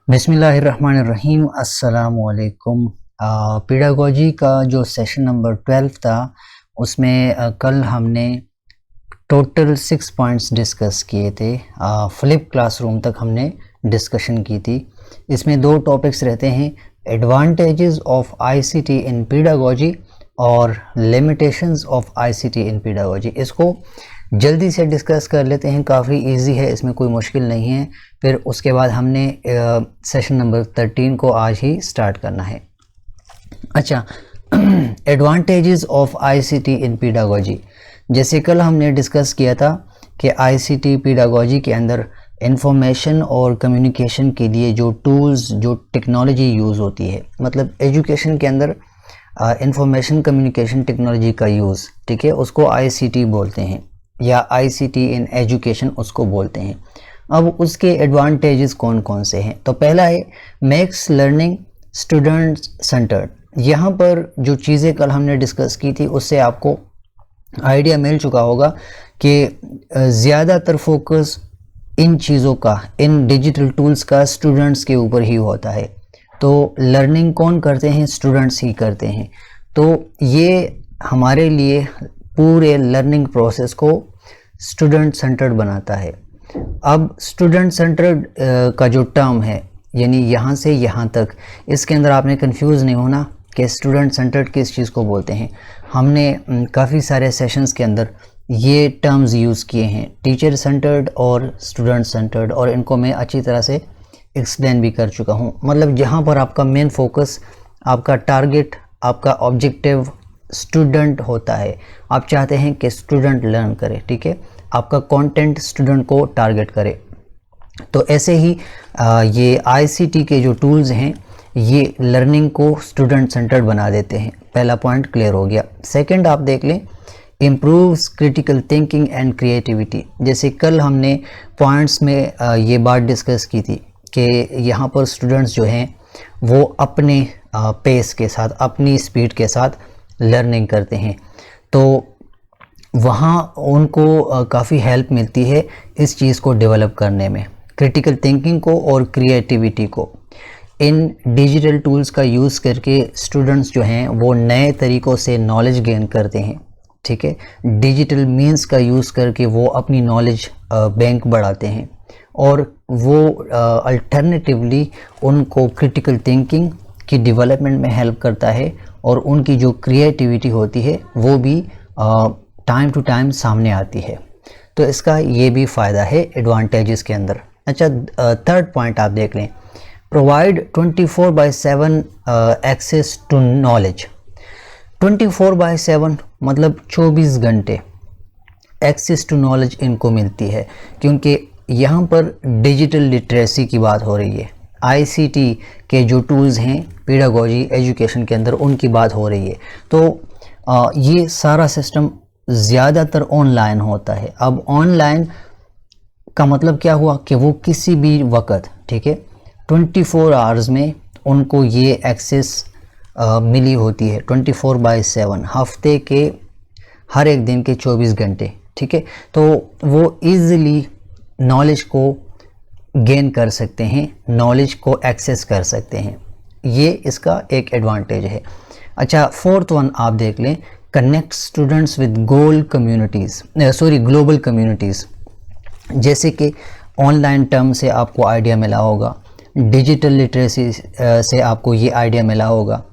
बिस्मिल्लाहिर्रहमानिर्रहीम अस्सलामुअलैकुम। पेडागोजी का जो सेशन नंबर 12 था उसमें कल हमने टोटल 6 पॉइंट्स डिस्कस किए थे। फ्लिप क्लासरूम तक हमने डिस्कशन की थी। इसमें दो टॉपिक्स रहते हैं, advantages of ICT in pedagogy और limitations of ICT in pedagogy. इसको जल्दी से डिस्कस कर लेते हैं, काफ़ी इजी है, इसमें कोई मुश्किल नहीं है। फिर उसके बाद हमने सेशन नंबर 13 को आज ही स्टार्ट करना है। अच्छा, advantages of ICT in pedagogy. जैसे कल हमने डिस्कस किया था कि आईसीटी पेडागोजी के अंदर इंफॉर्मेशन और कम्युनिकेशन के लिए जो टूल्स, जो टेक्नोलॉजी यूज़ होती है, मतलब एजुकेशन के अंदर इंफॉर्मेशन कम्युनिकेशन टेक्नोलॉजी का यूज़, ठीक है, उसको आईसीटी बोलते हैं या आईसीटी इन एजुकेशन उसको बोलते हैं। अब उसके एडवांटेजेस कौन कौन से हैं? तो पहला है मेक्स लर्निंग स्टूडेंट सेंटर्ड। यहाँ पर जो चीज़ें कल हमने डिस्कस की थी उससे आपको आइडिया मिल चुका होगा कि ज़्यादातर फोकस इन चीज़ों का, इन डिजिटल टूल्स का स्टूडेंट्स के ऊपर ही होता है। तो लर्निंग कौन करते हैं? स्टूडेंट्स ही करते हैं। तो ये हमारे लिए पूरे लर्निंग प्रोसेस को स्टूडेंट सेंटर्ड बनाता है। अब स्टूडेंट सेंटर्ड का जो टर्म है, यानी यहाँ से यहाँ तक, इसके अंदर आपने कंफ्यूज नहीं होना कि स्टूडेंट सेंटर्ड किस चीज़ को बोलते हैं। हमने काफ़ी सारे सेशंस के अंदर ये टर्म्स यूज़ किए हैं, टीचर सेंटर्ड और स्टूडेंट सेंटर्ड, और इनको मैं अच्छी तरह से एक्सप्लेन भी कर चुका हूँ। मतलब जहाँ पर आपका मेन फोकस, आपका टारगेट, आपका ऑब्जेक्टिव स्टूडेंट होता है। आप चाहते हैं कि स्टूडेंट लर्न करे, ठीक है, आपका कंटेंट स्टूडेंट को टारगेट करे। तो ऐसे ही ये आईसीटी के जो टूल्स हैं ये लर्निंग को स्टूडेंट सेंटर्ड बना देते हैं। पहला पॉइंट क्लियर हो गया। सेकंड आप देख लें, improves critical thinking and creativity. जैसे कल हमने पॉइंट्स में ये बात डिस्कस की थी कि यहाँ पर स्टूडेंट्स जो हैं वो अपने पेस के साथ, अपनी स्पीड के साथ लर्निंग करते हैं, तो वहाँ उनको काफ़ी हेल्प मिलती है इस चीज़ को डेवलप करने में, क्रिटिकल थिंकिंग को और क्रिएटिविटी को। इन डिजिटल टूल्स का यूज़ करके स्टूडेंट्स जो हैं वो नए तरीक़ों से नॉलेज गेन करते हैं, ठीक है, डिजिटल मीन्स का यूज़ करके वो अपनी नॉलेज बैंक बढ़ाते हैं, और वो अल्टरनेटिवली उनको क्रिटिकल थिंकिंग की डेवलपमेंट में हेल्प करता है, और उनकी जो क्रिएटिविटी होती है वो भी टाइम टू टाइम सामने आती है। तो इसका ये भी फ़ायदा है एडवांटेजेस के अंदर। अच्छा, थर्ड पॉइंट आप देख लें, प्रोवाइड 24/7 एक्सेस टू नॉलेज। 24/7 मतलब 24 घंटे एक्सेस टू नॉलेज इनको मिलती है, क्योंकि यहाँ पर डिजिटल लिटरेसी की बात हो रही है। आईसीटी के जो टूल्स हैं पेडागोजी एजुकेशन के अंदर उनकी बात हो रही है। तो ये सारा सिस्टम ज़्यादातर ऑनलाइन होता है। अब ऑनलाइन का मतलब क्या हुआ कि वो किसी भी वक्त, ठीक है, 24 आवर्स में उनको ये एक्सेस मिली होती है, 24/7, हफ्ते के हर एक दिन के 24 घंटे, ठीक है। तो वो ईज़िली नॉलेज को गेन कर सकते हैं, नॉलेज को एक्सेस कर सकते हैं। ये इसका एक एडवांटेज है। अच्छा, फोर्थ वन आप देख लें, connect students with global communities. जैसे कि ऑनलाइन टर्म से आपको आइडिया मिला होगा, डिजिटल लिटरेसी से आपको ये आइडिया मिला होगा,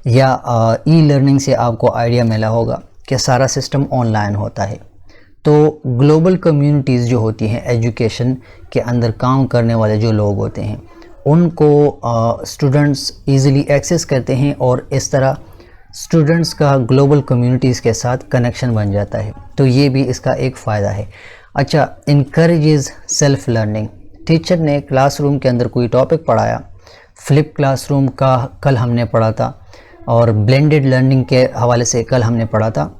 या ई लर्निंग से आपको आइडिया मिला होगा कि सारा सिस्टम ऑनलाइन होता है। तो ग्लोबल कम्युनिटीज़ जो होती हैं, एजुकेशन के अंदर काम करने वाले जो लोग होते हैं, उनको स्टूडेंट्स इजीली एक्सेस करते हैं, और इस तरह स्टूडेंट्स का ग्लोबल कम्युनिटीज़ के साथ कनेक्शन बन जाता है। तो ये भी इसका एक फ़ायदा है। अच्छा, इनकरेजेस सेल्फ लर्निंग। टीचर ने क्लासरूम के अंदर कोई टॉपिक पढ़ाया, फ्लिप क्लासरूम का कल हमने पढ़ा था, और ब्लेंडेड लर्निंग के हवाले से कल हमने पढ़ा था।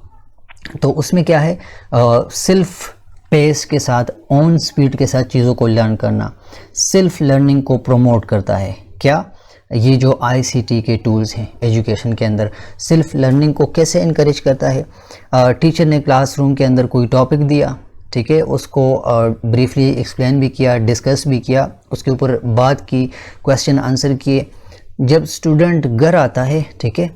तो उसमें क्या है, सेल्फ पेस के साथ, ऑन स्पीड के साथ चीज़ों को लर्न करना सेल्फ लर्निंग को प्रमोट करता है। क्या? ये जो आईसीटी के टूल्स हैं एजुकेशन के अंदर सेल्फ लर्निंग को कैसे इनकरेज करता है? टीचर ने क्लासरूम के अंदर कोई टॉपिक दिया, ठीक है, उसको ब्रीफली एक्सप्लेन भी किया, डिस्कस भी किया, उसके ऊपर बात की, क्वेश्चन आंसर किए। जब स्टूडेंट घर आता है, ठीक है,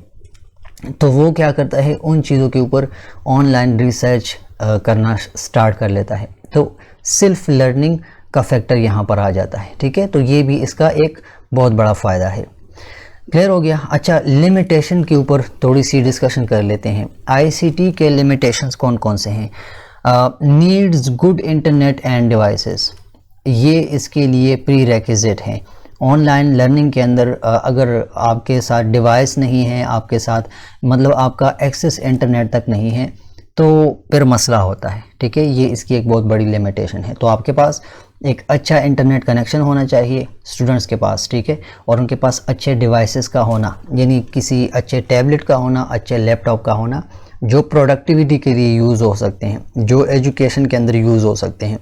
तो वो क्या करता है, उन चीज़ों के ऊपर ऑनलाइन रिसर्च करना स्टार्ट कर लेता है। तो सेल्फ लर्निंग का फैक्टर यहाँ पर आ जाता है, ठीक है। तो ये भी इसका एक बहुत बड़ा फ़ायदा है। क्लियर हो गया। अच्छा, लिमिटेशन के ऊपर थोड़ी सी डिस्कशन कर लेते हैं। आईसीटी के लिमिटेशंस कौन कौन से हैं? Needs good internet end devices, ये इसके लिए प्री रेक्विजिट हैं। ऑनलाइन लर्निंग के अंदर अगर आपके साथ डिवाइस नहीं है, आपके साथ मतलब आपका एक्सेस इंटरनेट तक नहीं है, तो फिर मसला होता है, ठीक है। ये इसकी एक बहुत बड़ी लिमिटेशन है। तो आपके पास एक अच्छा इंटरनेट कनेक्शन होना चाहिए स्टूडेंट्स के पास, ठीक है, और उनके पास अच्छे डिवाइसेस का होना, यानी किसी अच्छे टैबलेट का होना, अच्छे लैपटॉप का होना, जो प्रोडक्टिविटी के लिए यूज़ हो सकते हैं, जो एजुकेशन के अंदर यूज़ हो सकते हैं।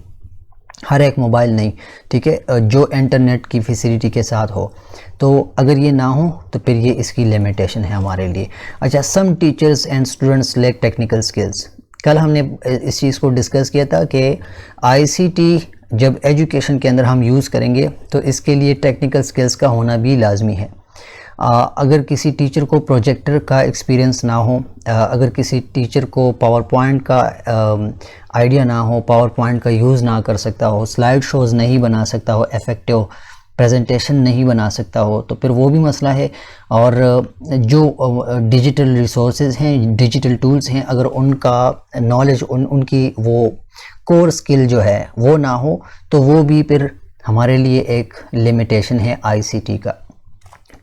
हर एक मोबाइल नहीं, ठीक है, जो इंटरनेट की फैसिलिटी के साथ हो। तो अगर ये ना हो तो फिर ये इसकी लिमिटेशन है हमारे लिए। अच्छा, some teachers and students lack technical skills. कल हमने इस चीज़ को डिस्कस किया था कि आईसीटी जब एजुकेशन के अंदर हम यूज़ करेंगे तो इसके लिए टेक्निकल स्किल्स का होना भी लाजमी है। अगर किसी टीचर को प्रोजेक्टर का एक्सपीरियंस ना हो, अगर किसी टीचर को पावर पॉइंट का आइडिया ना हो, पावर पॉइंट का यूज़ ना कर सकता हो, स्लाइड शोज़ नहीं बना सकता हो, इफ़ेक्टिव प्रेजेंटेशन नहीं बना सकता हो, तो फिर वो भी मसला है। और जो डिजिटल रिसोर्सेज हैं, डिजिटल टूल्स हैं, अगर उनका नॉलेज उनकी वो कोर स्किल जो है वो ना हो, तो वो भी फिर हमारे लिए एक लिमिटेशन है आईसीटी का।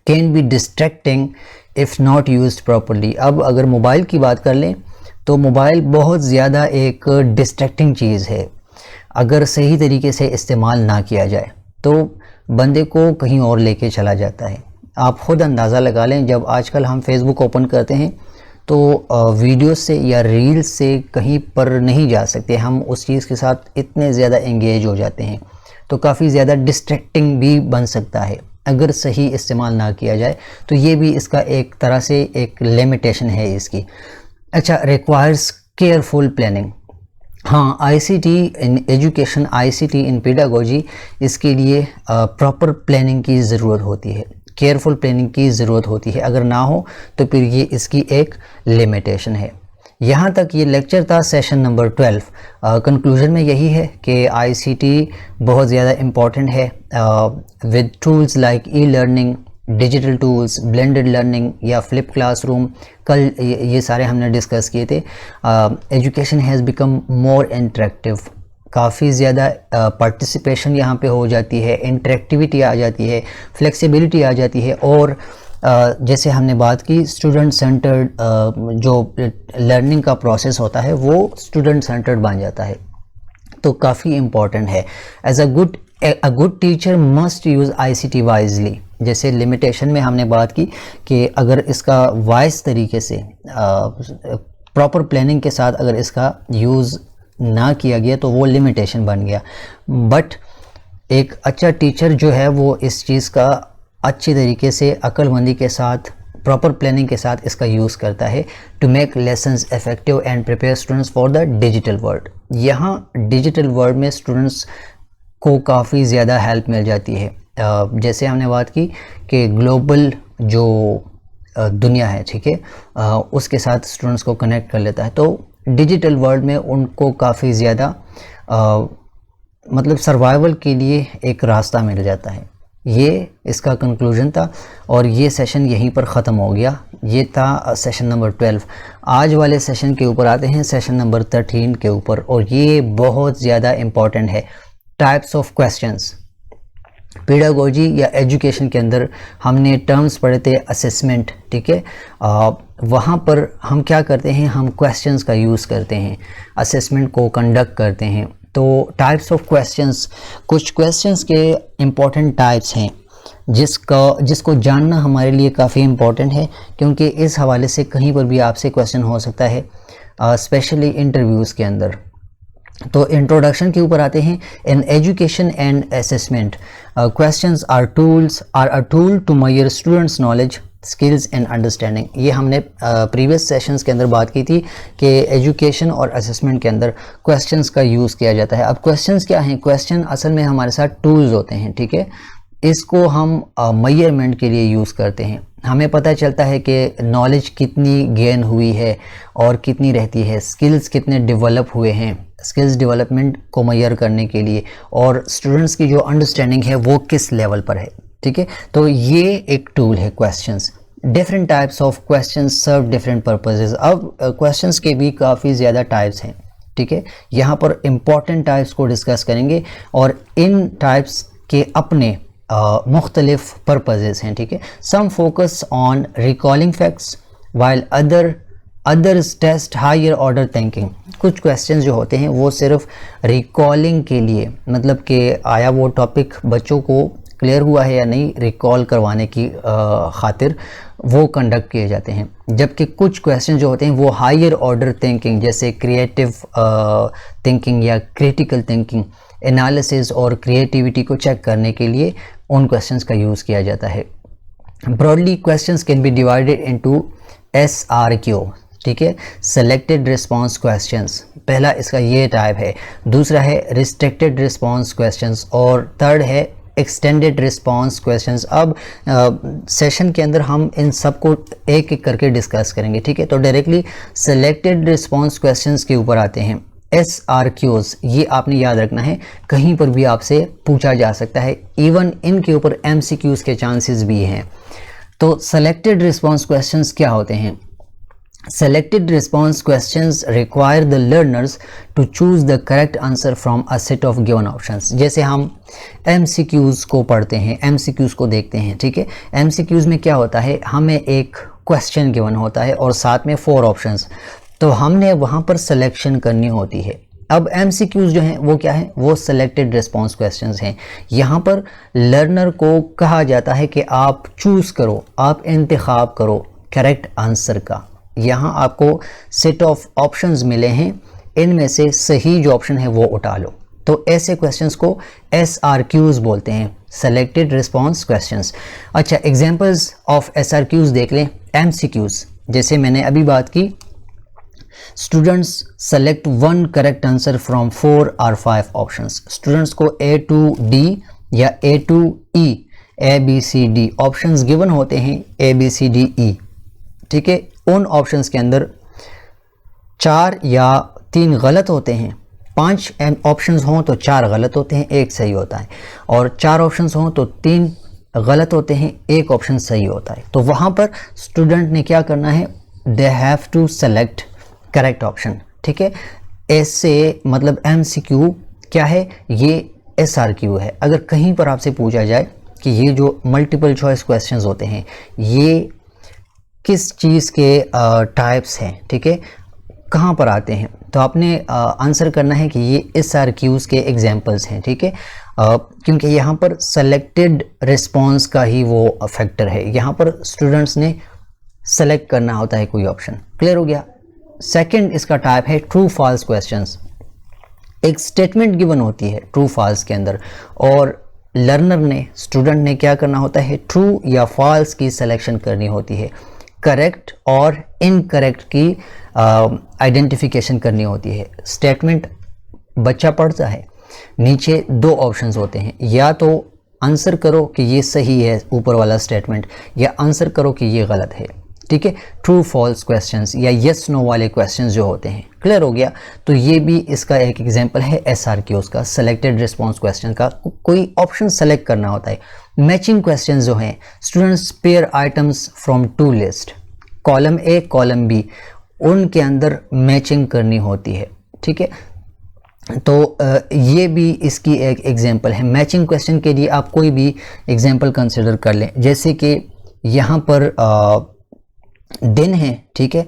Can be distracting if not used properly. अब अगर मोबाइल की बात कर लें तो मोबाइल बहुत ज़्यादा एक डिस्ट्रैक्टिंग चीज़ है। अगर सही तरीके से इस्तेमाल ना किया जाए तो बंदे को कहीं और लेके चला जाता है। आप ख़ुद अंदाज़ा लगा लें, जब आजकल हम फेसबुक ओपन करते हैं तो वीडियो से या रील्स से कहीं पर नहीं जा सकते, हम उस चीज़ के साथ इतने ज़्यादा एंगेज हो जाते हैं, तो काफ़ी ज़्यादा डिस्ट्रैक्टिंग भी बन सकता है अगर सही इस्तेमाल ना किया जाए। तो ये भी इसका एक तरह से एक लिमिटेशन है इसकी। अच्छा, रिक्वायर्स केयरफुल प्लानिंग। हाँ, ICT in education, ICT in pedagogy, इसके लिए प्रॉपर प्लानिंग की ज़रूरत होती है, केयरफुल प्लानिंग की ज़रूरत होती है। अगर ना हो तो फिर ये इसकी एक लिमिटेशन है। यहाँ तक ये लेक्चर था, सेशन नंबर 12। कंक्लूजन में यही है कि आईसीटी बहुत ज़्यादा इम्पॉर्टेंट है with tools like e learning, digital tools, blended learning या फ्लिप क्लासरूम। कल ये सारे हमने डिस्कस किए थे। Education has become more interactive, काफ़ी ज़्यादा पार्टिसिपेशन यहाँ पे हो जाती है, इंटरेक्टिविटी आ जाती है, फ्लेक्सिबिलिटी आ जाती है, और जैसे हमने बात की स्टूडेंट सेंटर्ड जो लर्निंग का प्रोसेस होता है वो स्टूडेंट सेंटर्ड बन जाता है। तो काफ़ी इम्पॉर्टेंट है। As a good teacher must use ICT wisely. जैसे लिमिटेशन में हमने बात की कि अगर इसका वाइज तरीके से प्रॉपर प्लानिंग के साथ अगर इसका यूज़ ना किया गया तो वो लिमिटेशन बन गया। बट एक अच्छा टीचर जो है वो इस चीज़ का अच्छी तरीके से अक्लमंदी के साथ, प्रॉपर प्लानिंग के साथ इसका यूज़ करता है to make lessons effective and prepare students for the digital world. यहाँ डिजिटल वर्ल्ड में स्टूडेंट्स को काफ़ी ज़्यादा हेल्प मिल जाती है। जैसे हमने बात की कि ग्लोबल जो दुनिया है, ठीक है, उसके साथ स्टूडेंट्स को कनेक्ट कर लेता है। तो डिजिटल वर्ल्ड में उनको काफ़ी ज़्यादा मतलब सर्वाइवल के लिए एक रास्ता मिल जाता है। ये इसका कंक्लूजन था और ये सेशन यहीं पर ख़त्म हो गया। ये था सेशन नंबर 12। आज वाले सेशन के ऊपर आते हैं, सेशन नंबर 13 के ऊपर, और ये बहुत ज़्यादा इम्पॉर्टेंट है। Types of questions. पेडागोजी या एजुकेशन के अंदर हमने टर्म्स पढ़े थे असेसमेंट, ठीक है। वहाँ पर हम क्या करते हैं, हम क्वेश्चंस का यूज़ करते हैं, असेसमेंट को कंडक्ट करते हैं। तो टाइप्स ऑफ क्वेश्चंस, कुछ क्वेश्चंस के इम्पॉर्टेंट टाइप्स हैं जिसको जानना हमारे लिए काफ़ी इम्पॉर्टेंट है, क्योंकि इस हवाले से कहीं पर भी आपसे क्वेश्चन हो सकता है, स्पेशली इंटरव्यूज़ के अंदर। तो इंट्रोडक्शन के ऊपर आते हैं। In education and assessment questions are a tool to measure students knowledge skills and understanding. ये हमने प्रीवियस सेशंस के अंदर बात की थी कि एजुकेशन और असेसमेंट के अंदर क्वेश्चंस का यूज़ किया जाता है। अब क्वेश्चंस क्या हैं? क्वेश्चन असल में हमारे साथ टूल्स होते हैं, ठीक है। इसको हम मेजरमेंट के लिए यूज़ करते हैं। हमें पता चलता है कि नॉलेज कितनी गेन हुई है और कितनी रहती है, स्किल्स कितने डेवलप हुए हैं, स्किल्स डेवलपमेंट को मेजर करने के लिए, और स्टूडेंट्स की जो अंडरस्टैंडिंग है वो किस लेवल पर है, ठीक है। तो ये एक टूल है questions. Different types of questions serve different purposes. अब क्वेश्चंस के भी काफ़ी ज़्यादा टाइप्स हैं, ठीक है। यहाँ पर इम्पॉर्टेंट टाइप्स को डिस्कस करेंगे और इन टाइप्स के अपने मुख्तलिफ पर्पसेस हैं, ठीक है। Some focus on recalling facts while others test higher order thinking. कुछ क्वेश्चंस जो होते हैं वो सिर्फ रिकॉलिंग के लिए, मतलब कि आया वो टॉपिक बच्चों को क्लियर हुआ है या नहीं, रिकॉल करवाने की खातिर वो कंडक्ट किए जाते हैं। जबकि कुछ क्वेश्चन जो होते हैं वो हायर ऑर्डर थिंकिंग, जैसे क्रिएटिव थिंकिंग या क्रिटिकल थिंकिंग, एनालिसिस और क्रिएटिविटी को चेक करने के लिए उन क्वेश्चंस का यूज़ किया जाता है। Broadly questions can be divided into SRQ, ठीक है, सेलेक्टेड रिस्पॉन्स क्वेश्चंस। पहला इसका ये टाइप है, दूसरा है रिस्ट्रिक्टेड रिस्पॉन्स क्वेश्चंस और थर्ड है एक्सटेंडेड रिस्पॉन्स क्वेश्चंस। अब सेशन के अंदर हम इन सब को एक एक करके डिस्कस करेंगे, ठीक है। तो डायरेक्टली सेलेक्टेड रिस्पॉन्स क्वेश्चंस के ऊपर आते हैं। SRQs, ये आपने याद रखना है, कहीं पर भी आपसे पूछा जा सकता है, इवन इनके ऊपर MCQs के चांसेस भी हैं। तो सेलेक्टेड रिस्पॉन्स क्वेश्चंस क्या होते हैं? Selected response questions require the learners to choose the correct answer from a set of given options। जैसे हम MCQs को पढ़ते हैं, MCQs को देखते हैं, ठीक है। MCQs में क्या होता है, हमें एक क्वेश्चन गिवन होता है और साथ में 4 ऑप्शंस, तो हमने वहाँ पर सिलेक्शन करनी होती है। अब MCQs जो हैं वो क्या है, वो सेलेक्टेड रिस्पॉन्स क्वेश्चंस हैं। यहाँ पर लर्नर को कहा जाता है कि आप चूज़ करो, आप इंतखाब करो करेक्ट आंसर का। यहाँ आपको सेट ऑफ ऑप्शंस मिले हैं, इनमें से सही जो ऑप्शन है वो उठा लो। तो ऐसे क्वेश्चंस को SRQs बोलते हैं, सेलेक्टेड रिस्पॉन्स क्वेश्चंस। अच्छा, एग्जांपल्स ऑफ SRQs देख लें। MCQs, जैसे मैंने अभी बात की, students select 1 correct answer from 4 or 5 options. Students को A to D या A to E, ABCD options given होते हैं, ABCDE, ठीक है। उन ऑप्शंस के अंदर 4 या 3 गलत होते हैं, 5 ऑप्शंस हों तो 4 गलत होते हैं, 1 सही होता है, और 4 ऑप्शंस हों तो 3 गलत होते हैं, 1 ऑप्शन सही होता है। तो वहाँ पर स्टूडेंट ने क्या करना है, they have to select correct option, ठीक है। ऐसे मतलब MCQ क्या है, ये SRQ है। अगर कहीं पर आपसे पूछा जाए कि ये जो मल्टीपल चॉइस क्वेश्चंस होते हैं ये किस चीज़ के टाइप्स हैं, ठीक है, कहाँ पर आते हैं, तो आपने आंसर करना है कि ये SRQs के एग्जांपल्स हैं, ठीक है। क्योंकि यहाँ पर सेलेक्टेड रिस्पॉन्स का ही वो फैक्टर है, यहाँ पर स्टूडेंट्स ने सेलेक्ट करना होता है कोई ऑप्शन। क्लियर हो गया। सेकंड इसका टाइप है ट्रू फॉल्स क्वेश्चंस। एक स्टेटमेंट गिवन होती है ट्रू फॉल्स के अंदर, और लर्नर ने, स्टूडेंट ने क्या करना होता है, ट्रू या फॉल्स की सिलेक्शन करनी होती है, करेक्ट और इनकरेक्ट की आइडेंटिफिकेशन करनी होती है। स्टेटमेंट बच्चा पढ़ता है, नीचे 2 ऑप्शंस होते हैं, या तो आंसर करो कि ये सही है ऊपर वाला स्टेटमेंट, या आंसर करो कि ये गलत है, ठीक है। ट्रू फॉल्स क्वेश्चंस या यस नो वाले क्वेश्चंस जो होते हैं। क्लियर हो गया। तो ये भी इसका एक एग्जांपल है SRQs का, सेलेक्टेड रिस्पॉन्स क्वेश्चन का, कोई ऑप्शन सेलेक्ट करना होता है। मैचिंग क्वेश्चन जो हैं, students pair items from 2 list, column A column B, उनके अंदर मैचिंग करनी होती है, ठीक है। तो ये भी इसकी एक एग्जांपल है। मैचिंग क्वेश्चन के लिए आप कोई भी एग्जांपल कंसिडर कर लें, जैसे कि यहाँ पर दिन है, ठीक है,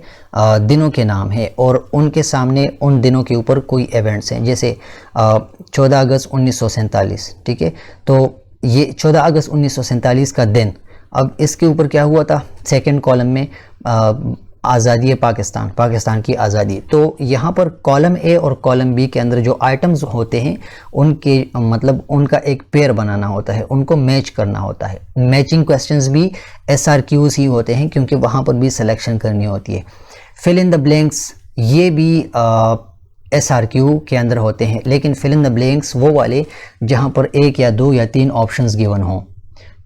दिनों के नाम है और उनके सामने उन दिनों के ऊपर कोई इवेंट्स हैं, जैसे 14 अगस्त 1947, ठीक है। तो ये 14 अगस्त 1947 का दिन, अब इसके ऊपर क्या हुआ था, सेकंड कॉलम में आज़ादी पाकिस्तान, पाकिस्तान की आज़ादी। तो यहाँ पर कॉलम ए और कॉलम बी के अंदर जो आइटम्स होते हैं उनके मतलब उनका एक पेयर बनाना होता है, उनको मैच करना होता है। मैचिंग क्वेश्चंस भी SRQs ही होते हैं क्योंकि वहाँ पर भी सिलेक्शन करनी होती है। फिल इन द ब्लैंक्स ये भी SRQ के अंदर होते हैं, लेकिन फिल इन द ब्लैंक्स वो वाले जहाँ पर 1 या 2 या 3 ऑप्शंस गिवन हों,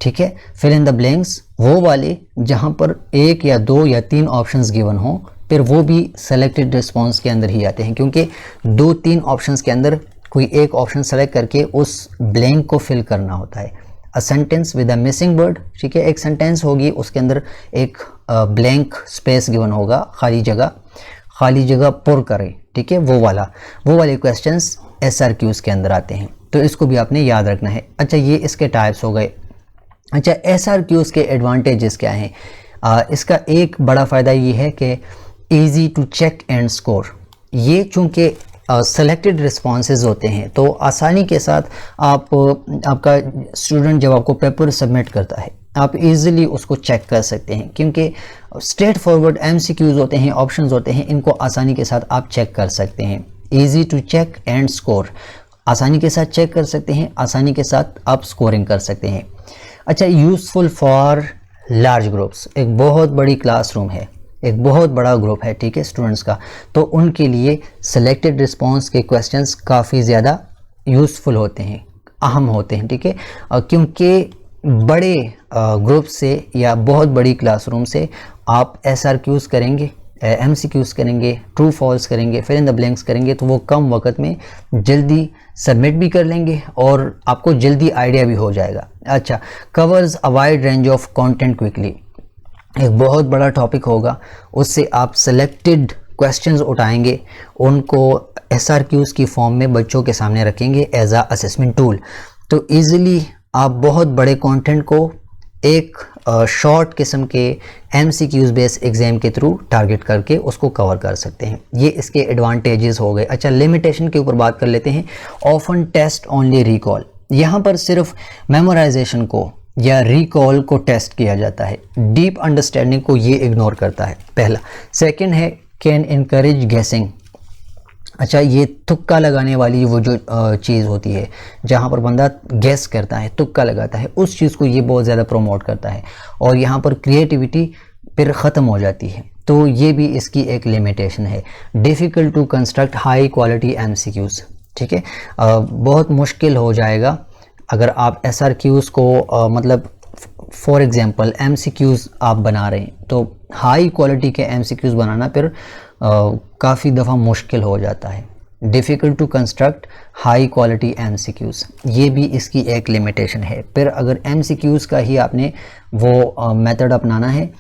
ठीक है। फिल इन द ब्लैंक्स वो वाले जहाँ पर 1 या 2 या 3 ऑप्शंस गिवन हों, फिर वो भी सेलेक्टेड रिस्पॉन्स के अंदर ही आते हैं क्योंकि 2-3 ऑप्शंस के अंदर कोई एक ऑप्शन सेलेक्ट करके उस ब्लैंक को फिल करना होता है। A sentence with a missing word, ठीक है, एक सेंटेंस होगी उसके अंदर एक ब्लैंक स्पेस गिवन होगा, खाली जगह पुर करें, ठीक है, वो वाले क्वेश्चंस SRQs के अंदर आते हैं। तो इसको भी आपने याद रखना है। अच्छा, ये इसके टाइप्स हो गए। अच्छा, SRQs के एडवांटेजेस क्या हैं? इसका एक बड़ा फ़ायदा ये है कि easy to check and score. ये चूँकि सेलेक्टेड रिस्पॉन्सेज होते हैं तो आसानी के साथ आपका स्टूडेंट जब आपको पेपर सबमिट करता है आप इजीली उसको चेक कर सकते हैं क्योंकि स्ट्रेट फॉरवर्ड MCQs होते हैं, ऑप्शंस होते हैं, इनको आसानी के साथ आप चेक कर सकते हैं। Easy to check and score, आसानी के साथ चेक कर सकते हैं, आसानी के साथ आप स्कोरिंग कर सकते हैं। अच्छा, यूज़फुल फॉर लार्ज ग्रुप्स, एक बहुत बड़ी क्लासरूम है, एक बहुत बड़ा ग्रुप है, ठीक है, स्टूडेंट्स का, तो उनके लिए सेलेक्टेड रिस्पांस के क्वेश्चंस काफ़ी ज़्यादा यूज़फुल होते हैं, अहम होते हैं, ठीक है, क्योंकि बड़े ग्रुप से या बहुत बड़ी क्लासरूम से आप SRQs करेंगे, MCQs करेंगे, ट्रू फॉल्स करेंगे, फिल इन द ब्लैंक्स करेंगे तो वो कम वक्त में जल्दी सबमिट भी कर लेंगे और आपको जल्दी आइडिया भी हो जाएगा। अच्छा, covers a wide range of content quickly, एक बहुत बड़ा टॉपिक होगा, उससे आप सेलेक्टेड क्वेश्चंस उठाएंगे, उनको SRQs की फॉर्म में बच्चों के सामने रखेंगे एज अ असेसमेंट टूल, तो ईज़िली आप बहुत बड़े कंटेंट को एक शॉर्ट किस्म के MCQs बेस्ड एग्ज़ाम के थ्रू टारगेट करके उसको कवर कर सकते हैं। ये इसके एडवांटेजेस हो गए। अच्छा, लिमिटेशन के ऊपर बात कर लेते हैं। ऑफन टेस्ट ओनली रिकॉल, यहाँ पर सिर्फ मेमोराइजेशन को या रिकॉल को टेस्ट किया जाता है, डीप अंडरस्टैंडिंग को ये इग्नोर करता है, पहला। सेकंड है कैन इनकरेज गेसिंग। अच्छा, ये तुक्का लगाने वाली वो जो चीज़ होती है जहाँ पर बंदा गेस करता है, तुक्का लगाता है, उस चीज़ को ये बहुत ज़्यादा प्रमोट करता है और यहाँ पर क्रिएटिविटी फिर ख़त्म हो जाती है, तो ये भी इसकी एक लिमिटेशन है। Difficult to construct high quality MCQs, ठीक है, बहुत मुश्किल हो जाएगा अगर आप SRQs को मतलब फॉर एग्ज़ाम्पल MCQs आप बना रहे हैं तो हाई क्वालिटी के MCQs बनाना फिर काफ़ी दफ़ा मुश्किल हो जाता है। Difficult to construct high quality MCQs, ये भी इसकी एक लिमिटेशन है। फिर अगर MCQs का ही आपने वो मेथड अपनाना है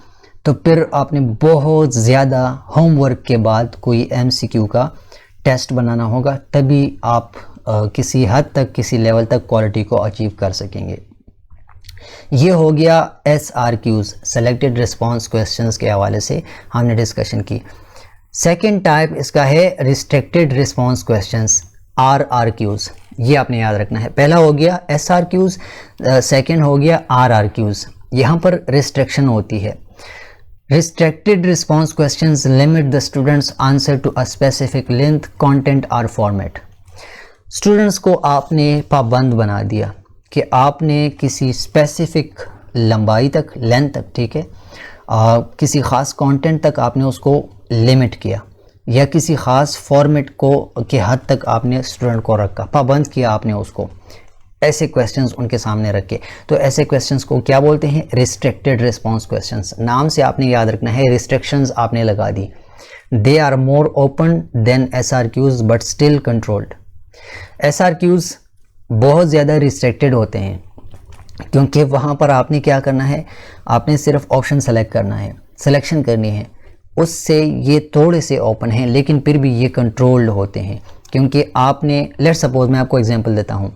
तो फिर आपने बहुत ज़्यादा होमवर्क के बाद कोई MCQ का टेस्ट बनाना होगा, तभी आप किसी हद तक, किसी लेवल तक क्वालिटी को अचीव कर सकेंगे। ये हो गया SRQs, सेलेक्टेड रिस्पॉन्स क्वेश्चंस के हवाले से हमने डिस्कशन की। सेकेंड टाइप इसका है रिस्ट्रिक्टेड रिस्पॉन्स क्वेश्चंस, RRQs, ये आपने याद रखना है। पहला हो गया SRQs, सेकेंड हो गया RRQs। यहाँ पर रिस्ट्रिक्शन होती है। Restricted response questions limit the students answer to a specific length, content और फॉर्मेट। स्टूडेंट्स को आपने पाबंद बना दिया कि आपने किसी स्पेसिफिक लंबाई तक, लेंथ तक, ठीक है, किसी ख़ास कंटेंट तक आपने उसको लिमिट किया या किसी ख़ास फॉर्मेट को के हद तक आपने स्टूडेंट को रखा, पाबंद किया आपने उसको, ऐसे क्वेश्चंस उनके सामने रखे, तो ऐसे क्वेश्चंस को क्या बोलते हैं? Restricted response questions. नाम से आपने याद रखना है, रिस्ट्रिक्शंस आपने लगा दी। They are more open than SRQs but still controlled. SRQs बहुत ज़्यादा रिस्ट्रिक्टेड होते हैं क्योंकि वहाँ पर आपने क्या करना है, आपने सिर्फ ऑप्शन सेलेक्ट करना है, सिलेक्शन करनी है, उससे ये थोड़े से ओपन हैं लेकिन फिर भी ये कंट्रोल्ड होते हैं क्योंकि आपने, लेट सपोज मैं आपको एग्जांपल देता हूँ,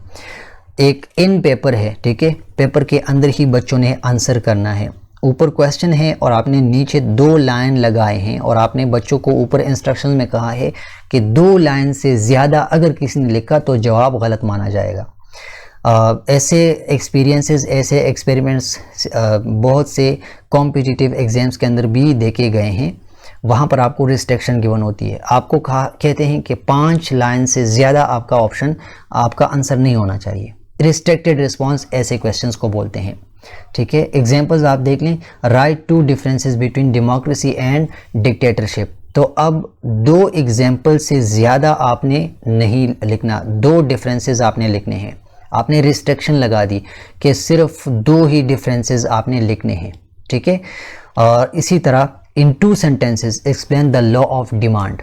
एक इन पेपर है, ठीक है, पेपर के अंदर ही बच्चों ने आंसर करना है, ऊपर क्वेश्चन है और आपने नीचे 2 लाइन लगाए हैं और आपने बच्चों को ऊपर इंस्ट्रक्शन में कहा है कि 2 लाइन से ज़्यादा अगर किसी ने लिखा तो जवाब गलत माना जाएगा। ऐसे एक्सपीरियंसेस, ऐसे एक्सपेरिमेंट्स बहुत से कॉम्पिटिटिव एग्ज़ाम्स के अंदर भी देखे गए हैं वहाँ पर आपको रिस्ट्रिक्शन गिवन होती है, आपको कहते हैं कि 5 लाइन से ज़्यादा आपका ऑप्शन, आपका आंसर नहीं होना चाहिए। रिस्ट्रिक्टेड रिस्पॉन्स ऐसे क्वेश्चंस को बोलते हैं, ठीक है। एग्जांपल्स आप देख लें, write to differences between democracy and dictatorship. तो अब 2 एग्जांपल से ज़्यादा आपने नहीं लिखना, 2 डिफरेंसेस आपने लिखने हैं। आपने रिस्ट्रिक्शन लगा दी कि सिर्फ 2 ही डिफरेंसेस आपने लिखने हैं, ठीक है। और इसी तरह इन 2 sentences explain the law of demand.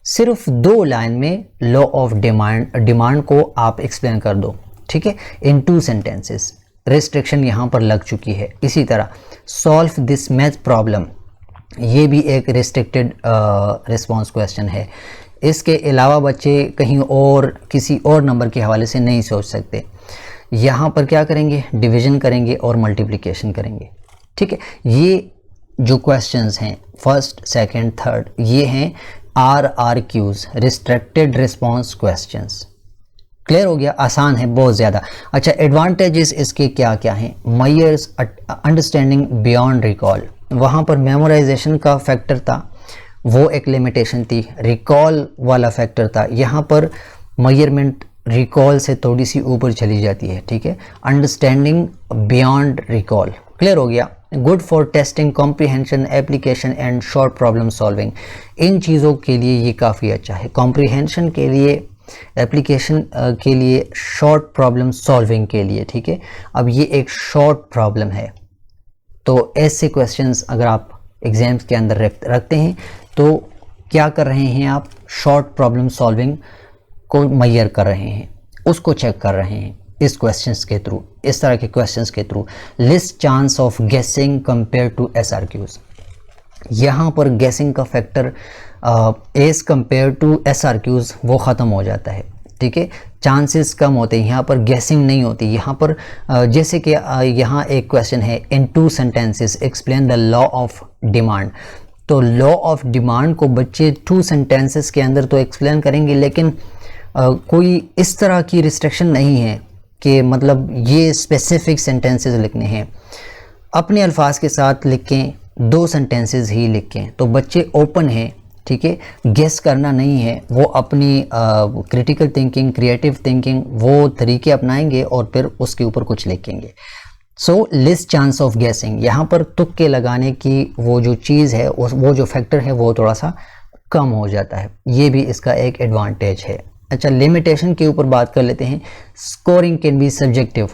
सिर्फ 2 लाइन में लॉ ऑफ डिमांड को आप एक्सप्लेन कर दो, ठीक है, इन 2 सेंटेंसेस। रिस्ट्रिक्शन यहाँ पर लग चुकी है। इसी तरह सॉल्व दिस मैथ प्रॉब्लम, ये भी एक रिस्ट्रिक्टेड रिस्पॉन्स क्वेश्चन है। इसके अलावा बच्चे कहीं और किसी और नंबर के हवाले से नहीं सोच सकते। यहाँ पर क्या करेंगे, डिवीजन करेंगे और मल्टीप्लिकेशन करेंगे, ठीक है। ये जो क्वेश्चंस हैं फर्स्ट, सेकंड, थर्ड, ये हैं RRQs, restricted response questions. Clear हो गया, आसान है बहुत ज़्यादा। अच्छा, एडवांटेजेस इसके क्या क्या हैं? मायर्स अंडरस्टैंडिंग बियॉन्ड रिकॉल, वहाँ पर मेमोराइजेशन का फैक्टर था, वो एक लिमिटेशन थी। रिकॉल वाला फैक्टर था, यहाँ पर मेजरमेंट रिकॉल से थोड़ी सी ऊपर चली जाती है, ठीक है। अंडरस्टैंडिंग बियॉन्ड रिकॉल, क्लियर हो गया। Good for testing comprehension, application and short problem solving, इन चीज़ों के लिए ये काफ़ी अच्छा है। कॉम्प्रीहेंशन के लिए, एप्लीकेशन के लिए, शॉर्ट प्रॉब्लम सॉल्विंग के लिए, ठीक है। अब ये एक शॉर्ट प्रॉब्लम है, तो ऐसे क्वेश्चंस अगर आप एग्जाम्स के अंदर रखते हैं तो क्या कर रहे हैं आप? शॉर्ट प्रॉब्लम सॉल्विंग को मेजर कर रहे हैं, उसको चेक कर रहे हैं इस क्वेश्चंस के थ्रू, इस तरह के क्वेश्चंस के थ्रू। Least chance of guessing compare to SRQs, यहाँ पर गेसिंग का factor as compare to SRQs वो ख़त्म हो जाता है, ठीक है। चांसेस कम होते हैं, यहाँ पर गेसिंग नहीं होती। यहाँ पर जैसे कि यहाँ एक क्वेश्चन है, इन 2 sentences explain the law of demand. तो लॉ ऑफ डिमांड को बच्चे 2 सेंटेंसेस के अंदर तो एक्सप्लेन करेंगे, लेकिन कोई इस तरह की रिस्ट्रिक्शन नहीं है कि मतलब ये स्पेसिफिक सेंटेंसेस लिखने हैं। अपने अल्फाज के साथ लिखें, 2 सेंटेंसेस ही लिखें, तो बच्चे ओपन हैं, ठीक है। गेस करना नहीं है, वो अपनी क्रिटिकल थिंकिंग, क्रिएटिव थिंकिंग, वो तरीके अपनाएंगे और फिर उसके ऊपर कुछ लिखेंगे। सो लिस्ट चांस ऑफ गेसिंग, यहाँ पर तुक्के लगाने की वो जो चीज़ है, वो जो फैक्टर है वो थोड़ा सा कम हो जाता है, ये भी इसका एक एडवांटेज है। अच्छा, लिमिटेशन के ऊपर बात कर लेते हैं। Scoring can be subjective.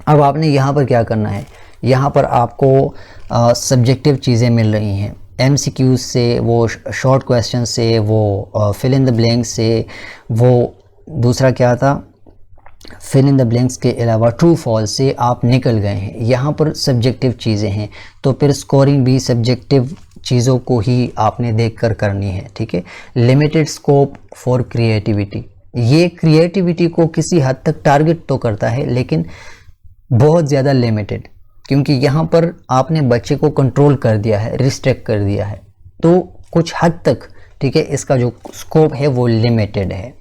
अब आपने यहाँ पर क्या करना है, यहाँ पर आपको सब्जेक्टिव चीज़ें मिल रही हैं, MCQs से, वो शॉर्ट क्वेश्चन से, वो फिल इन द ब्लैंक्स से, वो दूसरा क्या था, फिल इन द ब्लैंक्स के अलावा ट्रू फॉल्स से आप निकल गए हैं। यहाँ पर सब्जेक्टिव चीज़ें हैं, तो फिर स्कोरिंग भी सब्जेक्टिव चीज़ों को ही आपने देखकर करनी है, ठीक है। लिमिटेड स्कोप फॉर क्रिएटिविटी, ये क्रिएटिविटी को किसी हद तक टारगेट तो करता है, लेकिन बहुत ज़्यादा लिमिटेड, क्योंकि यहाँ पर आपने बच्चे को कंट्रोल कर दिया है, रिस्ट्रिक्ट कर दिया है, तो कुछ हद तक, ठीक है, इसका जो स्कोप है वो लिमिटेड है।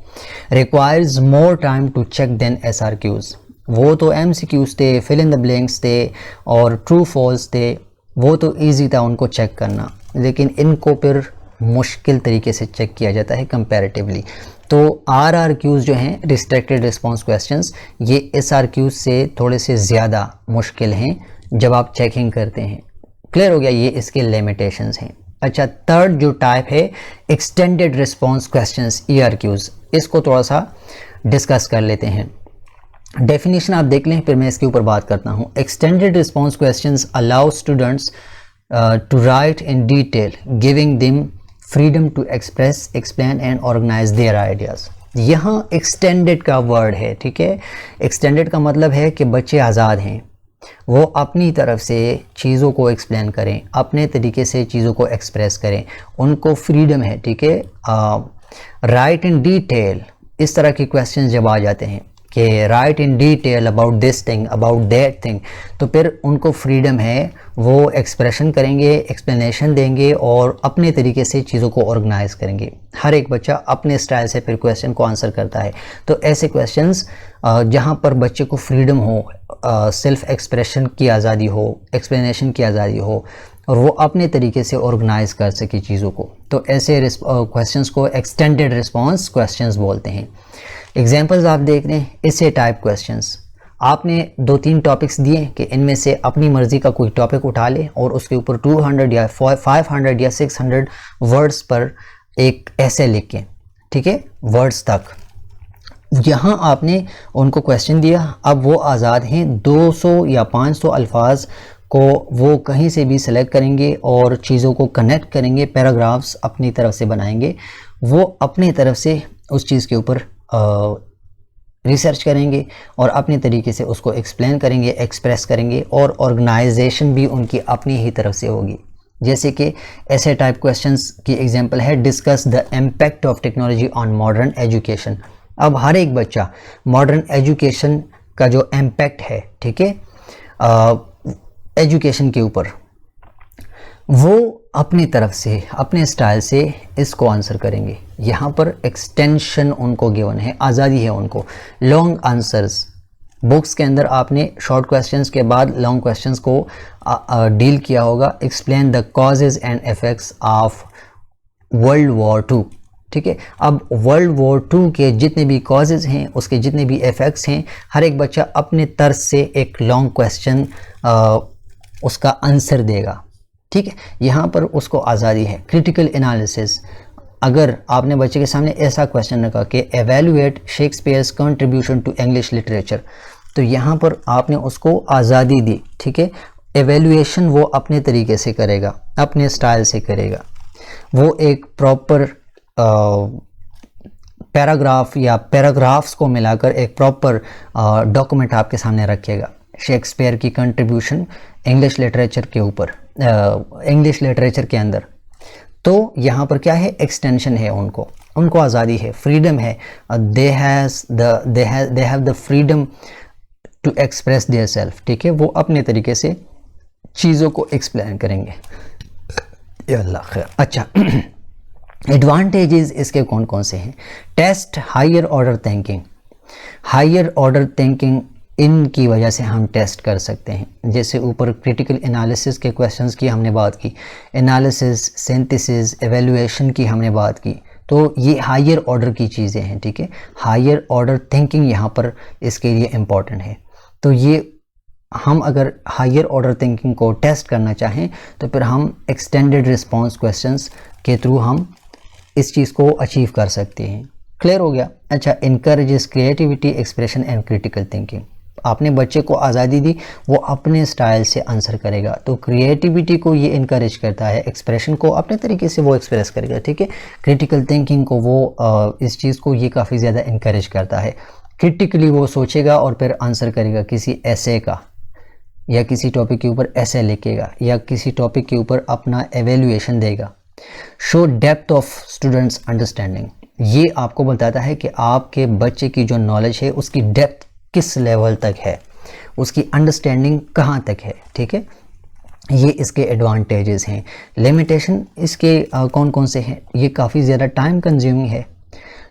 Requires more time to check than SRQs, वो तो MCQs थे, फिल इन द ब्लैंक्स थे और ट्रू फॉल्स थे, वो तो इजी था उनको चेक करना, लेकिन इनको फिर मुश्किल तरीके से चेक किया जाता है कंपैरेटिवली। तो RRQs जो हैं, रिस्ट्रिक्टेड रिस्पॉन्स क्वेश्चंस, ये SRQs से थोड़े से ज़्यादा मुश्किल हैं जब आप चेकिंग करते हैं। क्लियर हो गया, ये इसके लिमिटेशंस हैं। अच्छा, थर्ड जो टाइप है, एक्सटेंडेड रिस्पॉन्स क्वेश्चंस, ERQs, इसको थोड़ा सा डिस्कस कर लेते हैं। डेफिनेशन आप देख लें, फिर मैं इसके ऊपर बात करता हूँ। Extended response questions allow students to write in detail, giving them freedom to express, explain and organise their ideas. यहाँ एक्सटेंडेड का वर्ड है, ठीक है। एक्सटेंडेड का मतलब है कि बच्चे आज़ाद हैं, वो अपनी तरफ से चीज़ों को एक्सप्लेन करें, अपने तरीके से चीज़ों को एक्सप्रेस करें, उनको फ्रीडम है, ठीक है। राइट इन डिटेल, इस तरह के क्वेश्चन जब आ जाते हैं कि right in detail about this thing, about that thing, तो फिर उनको फ्रीडम है, वो एक्सप्रेशन करेंगे, एक्सप्लेनेशन देंगे और अपने तरीके से चीज़ों को ऑर्गेनाइज करेंगे। हर एक बच्चा अपने स्टाइल से फिर क्वेश्चन को आंसर करता है। तो ऐसे क्वेश्चंस जहाँ पर बच्चे को फ्रीडम हो, सेल्फ एक्सप्रेशन की आज़ादी हो, एक्सप्लेनेशन की आज़ादी हो, और वो अपने तरीके से ऑर्गेनाइज कर सके चीज़ों को। तो ऐसे क्वेश्चंस को एक्सटेंडेड रिस्पांस क्वेश्चंस बोलते हैं। एग्जांपल्स आप देख रहे हैं, इससे टाइप क्वेश्चंस, आपने 2-3 टॉपिक्स दिए कि इनमें से अपनी मर्ज़ी का कोई टॉपिक उठा ले और उसके ऊपर 200 या 500 या 600 वर्ड्स पर एक ऐसे लिख के, ठीक है, वर्ड्स तक। यहाँ आपने उनको क्वेश्चन दिया, अब वो आज़ाद हैं 200 या 500 अल्फाज को वो कहीं से भी सिलेक्ट करेंगे और चीज़ों को कनेक्ट करेंगे, पैराग्राफ्स अपनी तरफ से बनाएंगे, वो अपनी तरफ से उस चीज़ के ऊपर रिसर्च करेंगे और अपने तरीके से उसको एक्सप्लेन करेंगे, एक्सप्रेस करेंगे, और ऑर्गेनाइजेशन भी उनकी अपनी ही तरफ से होगी। जैसे कि ऐसे टाइप क्वेश्चंस की एग्जांपल है, discuss the impact of technology on modern education. अब हर एक बच्चा मॉडर्न एजुकेशन का जो इम्पैक्ट है, ठीक है, एजुकेशन के ऊपर, वो अपनी तरफ से अपने स्टाइल से इसको आंसर करेंगे। यहाँ पर एक्सटेंशन उनको गिवन है, आज़ादी है उनको। लॉन्ग आंसर्स, बुक्स के अंदर आपने शॉर्ट क्वेश्चंस के बाद लॉन्ग क्वेश्चंस को डील किया होगा। Explain the causes and effects of world war 2, ठीक है। अब वर्ल्ड वॉर 2 के जितने भी कॉजेज हैं, उसके जितने भी इफेक्ट्स हैं, हर एक बच्चा अपने तर्ज से एक लॉन्ग क्वेश्चन उसका आंसर देगा, ठीक है। यहाँ पर उसको आज़ादी है। क्रिटिकल एनालिसिस, अगर आपने बच्चे के सामने ऐसा क्वेश्चन रखा कि evaluate Shakespeare's contribution to English literature, तो यहाँ पर आपने उसको आज़ादी दी, ठीक है। एवेल्युएशन वो अपने तरीके से करेगा, अपने स्टाइल से करेगा। वो एक प्रॉपर पैराग्राफ या पैराग्राफ्स को मिलाकर एक प्रॉपर डॉक्यूमेंट आपके सामने रखेगा, शेक्सपियर की कंट्रीब्यूशन इंग्लिश लिटरेचर के ऊपर, इंग्लिश लिटरेचर के अंदर। तो यहाँ पर क्या है, एक्सटेंशन है, उनको आज़ादी है, फ्रीडम है। They have the freedom to express their self, ठीक है। वो अपने तरीके से चीज़ों को एक्सप्लेन करेंगे। अल्लाह खैर। अच्छा, एडवांटेजेस इसके कौन कौन से हैं? Test higher order thinking, higher order thinking इनकी वजह से हम टेस्ट कर सकते हैं। जैसे ऊपर क्रिटिकल एनालिसिस के क्वेश्चंस की हमने बात की, एनालिसिस, सिंथेसिस, एवेल्युएशन की हमने बात की, तो ये हायर ऑर्डर की चीज़ें हैं, ठीक है। हायर ऑर्डर थिंकिंग यहाँ पर इसके लिए इम्पॉर्टेंट है। तो ये हम अगर हायर ऑर्डर थिंकिंग को टेस्ट करना चाहें तो फिर हम एक्सटेंडेड रिस्पॉन्स क्वेश्चंस के थ्रू हम इस चीज़ को अचीव कर सकते हैं। क्लियर हो गया? अच्छा, encourages creativity, expression and critical thinking. आपने बच्चे को आज़ादी दी, वो अपने स्टाइल से आंसर करेगा, तो क्रिएटिविटी को ये इनकरेज करता है, एक्सप्रेशन को अपने तरीके से वो एक्सप्रेस करेगा, ठीक है। क्रिटिकल थिंकिंग को वो इस चीज़ को ये काफ़ी ज़्यादा इनकरेज करता है। क्रिटिकली वो सोचेगा और फिर आंसर करेगा, किसी ऐसे का या किसी टॉपिक के ऊपर ऐसे लिखेगा या किसी टॉपिक के ऊपर अपना एवेल्युएशन देगा। Show depth of students understanding, ये आपको बताता है कि आपके बच्चे की जो नॉलेज है उसकी डेप्थ किस लेवल तक है, उसकी अंडरस्टैंडिंग कहाँ तक है, ठीक है। ये इसके एडवांटेजेस हैं। लिमिटेशन इसके कौन कौन से हैं? ये काफ़ी ज़्यादा टाइम कंज्यूमिंग है,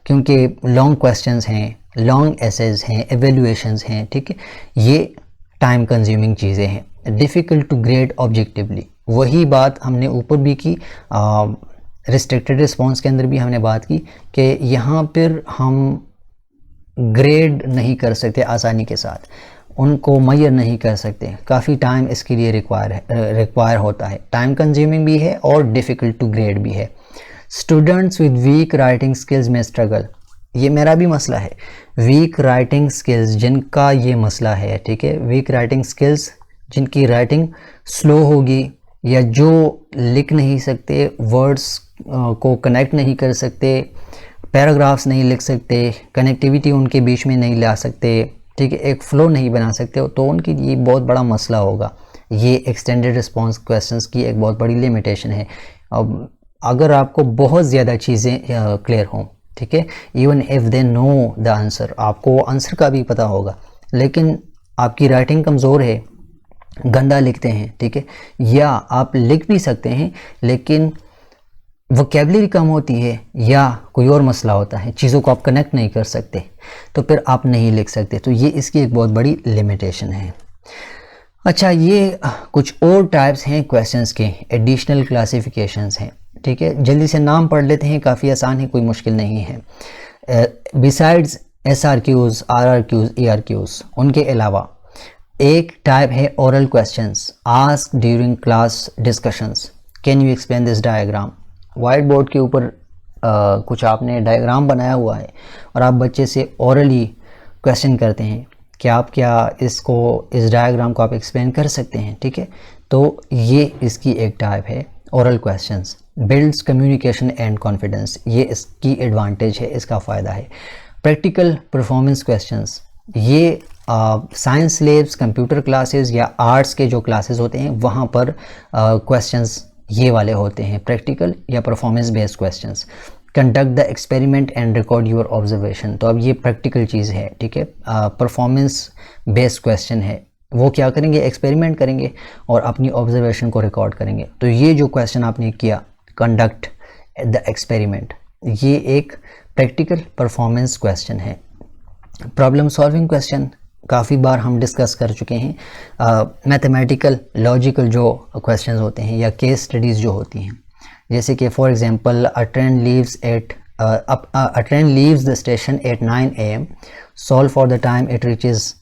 क्योंकि लॉन्ग क्वेश्चंस हैं, लॉन्ग एसेज हैं, एवेल्युएशंस हैं, ठीक है। ये टाइम कंज्यूमिंग चीज़ें हैं। डिफ़िकल्ट टू ग्रेड ऑब्जेक्टिवली, वही बात हमने ऊपर भी की, रिस्ट्रिक्टेड रिस्पॉन्स के अंदर भी हमने बात की कि यहाँ पर हम ग्रेड नहीं कर सकते आसानी के साथ, उनको मैयर नहीं कर सकते, काफ़ी टाइम इसके लिए रिक्वायर होता है। टाइम कंज्यूमिंग भी है और डिफ़िकल्ट टू ग्रेड भी है। Students with weak writing skills में स्ट्रगल, ये मेरा भी मसला है। वीक राइटिंग स्किल्स जिनका ये मसला है, ठीक है, वीक राइटिंग स्किल्स जिनकी राइटिंग स्लो होगी या जो लिख नहीं सकते, वर्ड्स को कनेक्ट नहीं कर सकते, पैराग्राफ्स नहीं लिख सकते, कनेक्टिविटी उनके बीच में नहीं ला सकते, ठीक है, एक फ़्लो नहीं बना सकते, तो उनकी ये बहुत बड़ा मसला होगा। ये एक्सटेंडेड रिस्पॉन्स क्वेश्चंस की एक बहुत बड़ी लिमिटेशन है। अब अगर आपको बहुत ज़्यादा चीज़ें क्लियर हों, ठीक है, even if they know the answer, आपको आंसर का भी पता होगा, लेकिन आपकी राइटिंग कमज़ोर है, गंदा लिखते हैं, ठीक है, या आप लिख भी सकते हैं लेकिन वोकैबुलरी कम होती है या कोई और मसला होता है, चीज़ों को आप कनेक्ट नहीं कर सकते, तो फिर आप नहीं लिख सकते। तो ये इसकी एक बहुत बड़ी लिमिटेशन है। अच्छा, ये कुछ और टाइप्स हैं क्वेश्चंस के, एडिशनल क्लासिफिकेशंस हैं, ठीक है। जल्दी से नाम पढ़ लेते हैं, काफ़ी आसान है, कोई मुश्किल नहीं है। बिसाइड्स SRQs, RRQs, ERQs, उनके अलावा एक टाइप है oral questions ask during class discussions. Can you explain this diagram. White board के ऊपर कुछ आपने डायग्राम बनाया हुआ है और आप बच्चे से ओरली क्वेश्चन करते हैं कि आप क्या इस डायग्राम को आप एक्सप्लेन कर सकते हैं, ठीक है। तो ये इसकी एक टाइप है oral questions. Builds communication and confidence, ये इसकी एडवांटेज है, इसका फ़ायदा है। प्रैक्टिकल परफॉर्मेंस क्वेश्चंस, ये साइंस लैब्स, कंप्यूटर क्लासेस या आर्ट्स के जो क्लासेस होते हैं वहाँ पर क्वेश्चंस ये वाले होते हैं, प्रैक्टिकल या performance based questions. Conduct the experiment and record your observation, तो अब ये प्रैक्टिकल चीज़ है, ठीक है। परफॉर्मेंस बेस्ड क्वेश्चन है, वो क्या करेंगे, एक्सपेरिमेंट करेंगे और अपनी ऑब्जर्वेशन को रिकॉर्ड करेंगे। तो ये जो क्वेश्चन आपने किया, कंडक्ट द एक्सपेरिमेंट, ये एक प्रैक्टिकल परफॉर्मेंस क्वेश्चन है। प्रॉब्लम सॉल्विंग क्वेश्चन काफ़ी बार हम डिस्कस कर चुके हैं। मैथमेटिकल लॉजिकल जो क्वेश्चंस होते हैं या केस स्टडीज़ जो होती हैं, जैसे कि for example a train leaves the station at 9 AM, solve for the time it reaches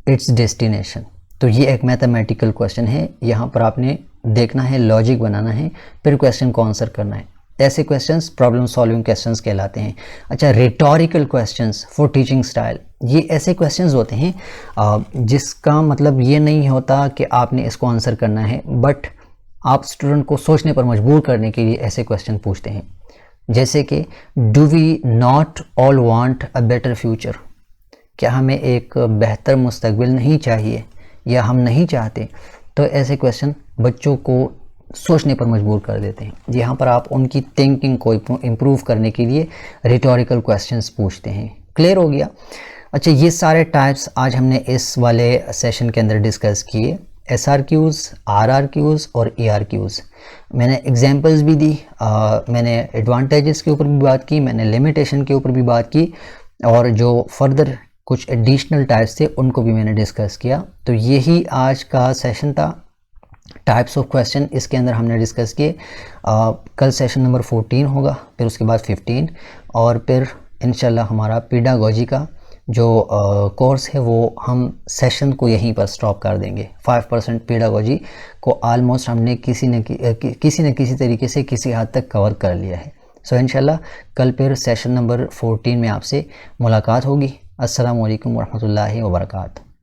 it's destination. तो ये एक मैथमेटिकल क्वेश्चन है, यहाँ पर आपने देखना है, लॉजिक बनाना है, फिर क्वेश्चन को आंसर करना है। ऐसे क्वेश्चंस प्रॉब्लम सॉल्विंग क्वेश्चंस कहलाते हैं। अच्छा, rhetorical questions for teaching style, ये ऐसे क्वेश्चंस होते हैं जिसका मतलब ये नहीं होता कि आपने इसको आंसर करना है, बट आप स्टूडेंट को सोचने पर मजबूर करने के लिए ऐसे क्वेश्चन पूछते हैं। जैसे कि do we not all want a better future, क्या हमें एक बेहतर मुस्तकबिल नहीं चाहिए या हम नहीं चाहते। तो ऐसे क्वेश्चन बच्चों को सोचने पर मजबूर कर देते हैं। यहाँ पर आप उनकी थिंकिंग को इम्प्रूव करने के लिए रिटोरिकल क्वेश्चंस पूछते हैं। क्लियर हो गया। अच्छा, ये सारे टाइप्स आज हमने इस वाले सेशन के अंदर डिस्कस किए, SRQs, RRQs और ERQs। मैंने एग्जांपल्स भी दी, मैंने एडवांटेजेस के ऊपर भी बात की, मैंने लिमिटेशन के ऊपर भी बात की, और जो फर्दर कुछ एडिशनल टाइप्स थे उनको भी मैंने डिस्कस किया। तो यही आज का सेशन था, टाइप्स ऑफ क्वेश्चन इसके अंदर हमने डिस्कस किए। कल सेशन नंबर 14 होगा, फिर उसके बाद 15, और फिर इंशाल्लाह हमारा पेडागोजी का जो कोर्स है वो हम सेशन को यहीं पर स्टॉप कर देंगे। 5% पेडागोजी को आलमोस्ट हमने किसी न किसी तरीके से किसी हद तक कवर कर लिया है। सो इंशाल्लाह कल फिर सेशन नंबर 14 में आपसे मुलाकात होगी। अस्सलामु अलैकुम वरहमतुल्लाहि वबरकातुहू।